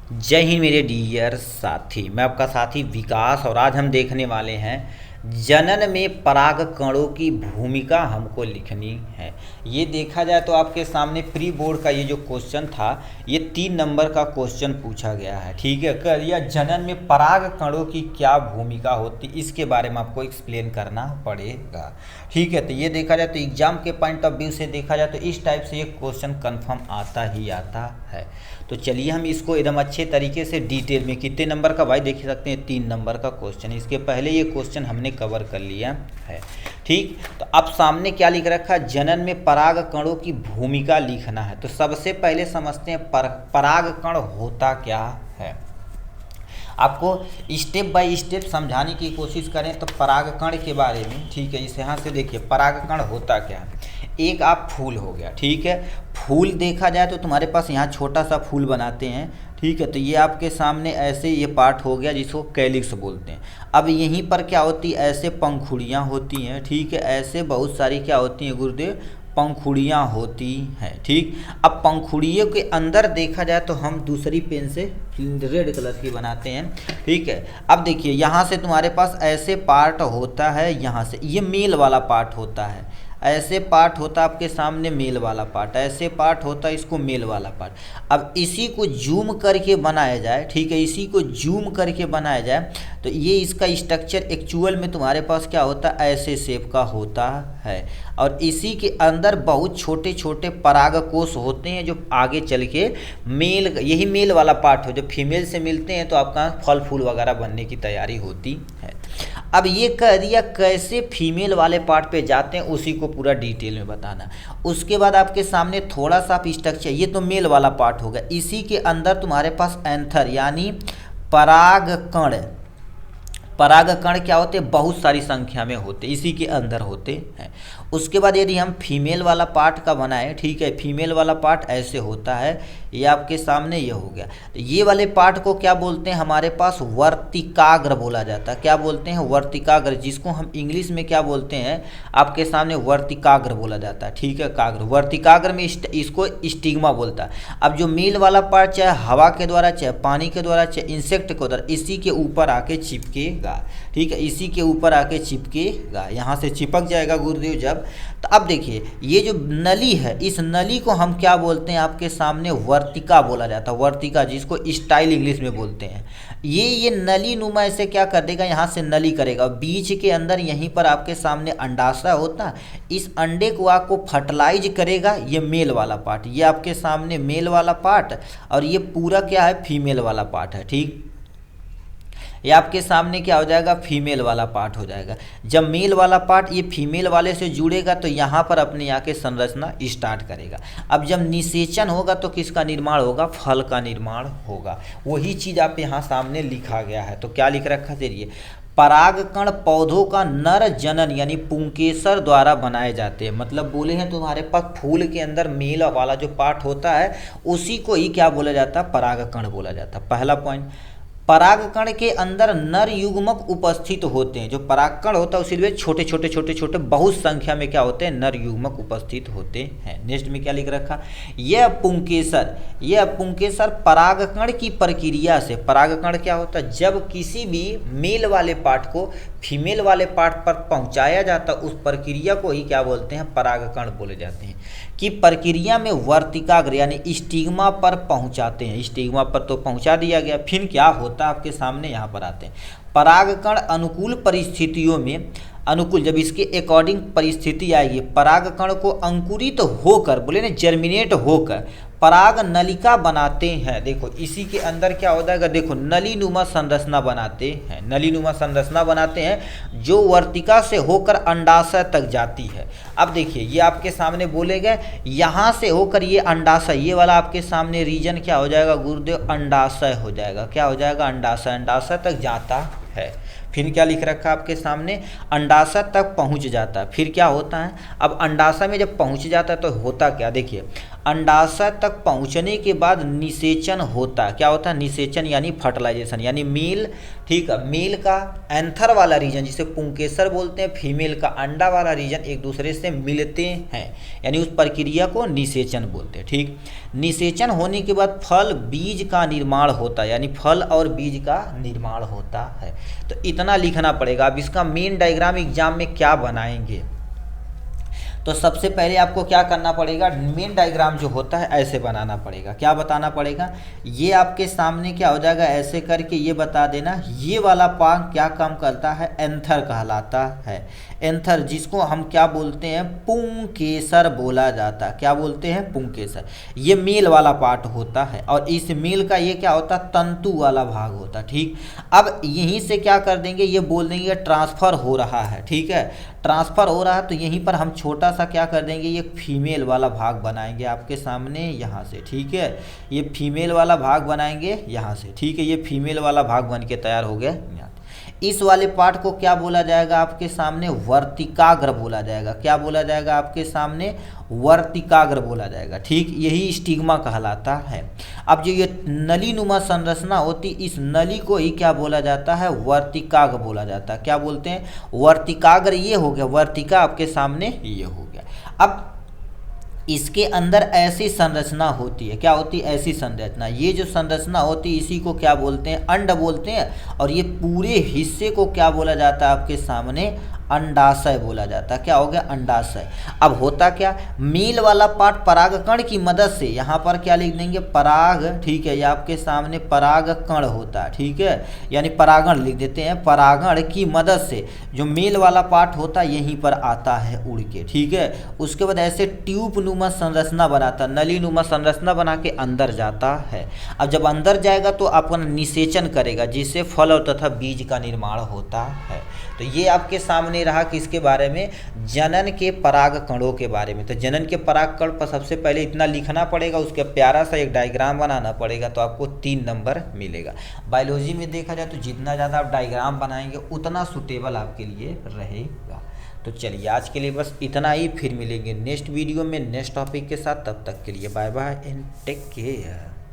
जय हिंद मेरे डियर साथी। मैं आपका साथी विकास और आज हम देखने वाले हैं जनन में पराग कणों की भूमिका हमको लिखनी है। ये देखा जाए तो आपके सामने प्री बोर्ड का ये जो क्वेश्चन था ये 3 नंबर का क्वेश्चन पूछा गया है। ठीक है, कर या जनन में पराग कणों की क्या भूमिका होती इसके बारे में आपको एक्सप्लेन करना पड़ेगा। ठीक है, तो ये देखा जाए तो एग्जाम के पॉइंट ऑफ व्यू से देखा जाए तो इस टाइप से ये क्वेश्चन कन्फर्म आता ही आता है। तो चलिए हम इसको एकदम अच्छे तरीके से डिटेल में, कितने नंबर का भाई देख सकते हैं 3 नंबर का क्वेश्चन, इसके पहले ये क्वेश्चन हमने कवर कर लिया है। ठीक, तो अब सामने क्या लिख रखा है, जनन में पराग कणों की भूमिका लिखना है। तो सबसे पहले समझते हैं पराग कण होता क्या है। आपको स्टेप बाय स्टेप समझाने की कोशिश करें तो परागकण के बारे में। ठीक है, इस यहाँ से देखिए परागकण होता क्या है। एक आप फूल हो गया, ठीक है, फूल देखा जाए तो तुम्हारे पास यहाँ छोटा सा फूल बनाते हैं। ठीक है, तो ये आपके सामने ऐसे ये पार्ट हो गया जिसको कैलिक्स बोलते हैं। अब यहीं पर क्या होती है, ऐसे पंखुड़ियाँ होती हैं। ठीक है, ऐसे बहुत सारी क्या होती हैं गुरुदेव, पंखुड़ियाँ होती हैं। ठीक, अब पंखुड़ियों के अंदर देखा जाए तो हम दूसरी पेन से रेड कलर की बनाते हैं। ठीक है, अब देखिए यहाँ से तुम्हारे पास ऐसे पार्ट होता है, यहाँ से ये मेल वाला पार्ट होता है, ऐसे पार्ट होता है आपके सामने मेल वाला पार्ट, ऐसे पार्ट होता है इसको मेल वाला पार्ट। अब इसी को जूम करके बनाया जाए, ठीक है, इसी को जूम करके बनाया जाए तो ये इसका स्ट्रक्चर एक्चुअल में तुम्हारे पास क्या होता है, ऐसे शेप का होता है। और इसी के अंदर बहुत छोटे छोटे परागकोश होते हैं जो आगे चल के मेल, यही मेल वाला पार्ट हो, जब फीमेल से मिलते हैं तो आपका फल फूल वगैरह बनने की तैयारी होती है। अब ये कह दिया कैसे फीमेल वाले पार्ट पे जाते हैं उसी को पूरा डिटेल में बताना। उसके बाद आपके सामने थोड़ा सा आप स्ट्रक्चर, ये तो मेल वाला पार्ट होगा, इसी के अंदर तुम्हारे पास एंथर यानी परागकण। परागकण क्या होते हैं, बहुत सारी संख्या में होते, इसी के अंदर होते हैं। उसके बाद यदि हम फीमेल वाला पार्ट का बनाएं, ठीक है, फीमेल वाला पार्ट ऐसे होता है, ये आपके सामने ये हो गया। तो ये वाले पार्ट को क्या बोलते हैं, हमारे पास वर्तिकाग्र बोला जाता है। क्या बोलते हैं, वर्तिकाग्र, जिसको हम इंग्लिश में क्या बोलते हैं, आपके सामने वर्तिकाग्र बोला जाता है। ठीक है, काग्र, वर्तिकाग्र में इसको स्टिग्मा बोलता है। अब जो मेल वाला पार्ट चाहे हवा के द्वारा, चाहे पानी के द्वारा, चाहे इंसेक्ट के द्वारा, इसी के ऊपर आके चिपकेगा। ठीक है, इसी के ऊपर आके चिपकेगा, यहाँ से चिपक जाएगा गुरुदेव जब। तो अब देखिए ये जो नली है, इस नली को हम क्या बोलते हैं, आपके सामने वर्तिका बोला जाता है। वर्तिका, जिसको स्टाइल इंग्लिश में बोलते हैं। ये नली नुमा ऐसे क्या कर देगा, यहाँ से नली करेगा, बीच के अंदर यहीं पर आपके सामने अंडाशय होता है, इस अंडे को आपको फर्टिलाइज करेगा। ये मेल वाला पार्ट, ये आपके सामने मेल वाला पार्ट, और ये पूरा क्या है, फीमेल वाला पार्ट है। ठीक, ये आपके सामने क्या हो जाएगा, फीमेल वाला पार्ट हो जाएगा। जब मेल वाला पार्ट ये फीमेल वाले से जुड़ेगा तो यहाँ पर अपने यहाँ के संरचना स्टार्ट करेगा। अब जब निषेचन होगा तो किसका निर्माण होगा, फल का निर्माण होगा। वही चीज़ आप यहाँ सामने लिखा गया है। तो क्या लिख रखा है, देखिए परागकण पौधों का नर जनन यानी पुंकेसर द्वारा बनाए जाते हैं। मतलब बोले हैं तुम्हारे पास फूल के अंदर मेल वाला जो पार्ट होता है उसी को ही क्या बोला जाता है, परागकण बोला जाता है। पहला पॉइंट, परागकण के अंदर नर युग्मक उपस्थित होते हैं। जो परागकण होता है उसी छोटे छोटे छोटे छोटे बहुत संख्या में क्या होते हैं, नर युग्मक उपस्थित होते हैं। नेक्स्ट में क्या लिख रखा, यह पुंकेसर परागकण की प्रक्रिया से, परागकण क्या होता है, जब किसी भी मेल वाले पार्ट को फीमेल वाले पार्ट पर पहुंचाया जाता उस प्रक्रिया को ही क्या बोलते हैं, परागकण बोले जाते हैं। कि प्रक्रिया में वर्तिकाग्र यानी स्टिग्मा पर पहुंचाते हैं। स्टिग्मा पर तो पहुंचा दिया गया, फिर क्या होता है आपके सामने यहाँ पर आते हैं। परागकण अनुकूल परिस्थितियों में, अनुकूल जब इसके अकॉर्डिंग परिस्थिति आएगी, परागकण को अंकुरित होकर, बोले ना जर्मिनेट होकर पराग नलिका बनाते हैं। देखो इसी के अंदर क्या हो जाएगा, देखो नलीनुमा संरचना बनाते हैं, नलीनुमा संरचना बनाते हैं जो वर्तिका से होकर अंडाशय तक जाती है। अब देखिए ये आपके सामने बोले गए, यहाँ से होकर ये अंडाशय, ये वाला आपके सामने रीजन क्या हो जाएगा गुरुदेव, अंडाशय हो जाएगा। क्या हो जाएगा, अंडाशय, अंडाशय तक जाता है। फिर क्या लिख रखा है आपके सामने, अंडाशय तक पहुंच जाता है। फिर क्या होता है, अब अंडाशय में जब पहुंच जाता है तो होता क्या, देखिए अंडाशय तक पहुंचने के बाद निषेचन होता है। क्या होता है, निषेचन यानी फर्टिलाइजेशन, यानी मेल, ठीक है, मेल का एंथर वाला रीजन जिसे पुंकेसर बोलते हैं, फीमेल का अंडा वाला रीजन एक दूसरे से मिलते हैं, यानी उस प्रक्रिया को निषेचन बोलते हैं। ठीक, निषेचन होने के बाद फल बीज का निर्माण होता है, यानी फल और बीज का निर्माण होता है। तो इतना लिखना पड़ेगा। अब इसका मेन डायग्राम एग्जाम में क्या बनाएंगे, तो सबसे पहले आपको क्या करना पड़ेगा, मेन डायग्राम जो होता है ऐसे बनाना पड़ेगा। क्या बताना पड़ेगा, ये आपके सामने क्या हो जाएगा, ऐसे करके ये बता देना, ये वाला पार्ट क्या काम करता है, एंथर कहलाता है। एंथर जिसको हम क्या बोलते हैं, पुंकेसर बोला जाता है। क्या बोलते हैं, पुंकेसर। ये मेल वाला पार्ट होता है और इस मेल का ये क्या होता है, तंतु वाला भाग होता है। ठीक, अब यहीं से क्या कर देंगे, ये बोल देंगे ट्रांसफर हो रहा है। ठीक है, ट्रांसफर हो रहा है तो यहीं पर हम छोटा सा क्या कर देंगे, ये फीमेल वाला भाग बनाएंगे आपके सामने यहाँ से। ठीक है, ये फीमेल वाला भाग बनाएंगे यहाँ से। ठीक है, ये फीमेल वाला भाग बन के तैयार हो गया। इस वाले पार्ट को क्या बोला जाएगा आपके सामने, वर्तिकाग्र बोला जाएगा। क्या बोला जाएगा आपके सामने, वर्तिकाग्र बोला जाएगा। ठीक, यही स्टिग्मा कहलाता है। अब जो ये नली नुमा संरचना होती, इस नली को ही क्या बोला जाता है, वर्तिकाग्र बोला जाता है। क्या बोलते हैं, वर्तिकाग्र। ये हो गया वर्तिका आपके सामने, ये हो गया। अब इसके अंदर ऐसी संरचना होती है, क्या होती है, ऐसी संरचना। ये जो संरचना होती है इसी को क्या बोलते हैं, अंड बोलते हैं। और ये पूरे हिस्से को क्या बोला जाता है आपके सामने, अंडाशय बोला जाता है। क्या हो गया, अंडाशय। अब होता क्या, मेल वाला पार्ट परागकण की मदद से, यहाँ पर क्या लिख देंगे, पराग। ठीक है, ये आपके सामने परागकण होता है। ठीक है, यानी परागण लिख देते हैं, परागण की मदद से जो मेल वाला पार्ट होता है यहीं पर आता है उड़ के। ठीक है, उसके बाद ऐसे ट्यूब नुमा संरचना बनाता, नली नुमा संरचना बना के अंदर जाता है। अब जब अंदर जाएगा तो अपन निषेचन करेगा, जिससे फल और तथा बीज का निर्माण होता है। तो ये आपके सामने रहा किसके बारे में, जनन के पराग कणों के बारे में। तो जनन के पराग कण पर सबसे पहले इतना लिखना पड़ेगा, उसके प्यारा सा एक डायग्राम बनाना पड़ेगा, तो आपको 3 नंबर मिलेगा। बायोलॉजी में देखा जाए तो जितना ज़्यादा आप डायग्राम बनाएंगे उतना सुटेबल आपके लिए रहेगा। तो चलिए आज के लिए बस इतना ही, फिर मिलेंगे नेक्स्ट वीडियो में नेक्स्ट टॉपिक के साथ। तब तक के लिए bye bye and take care.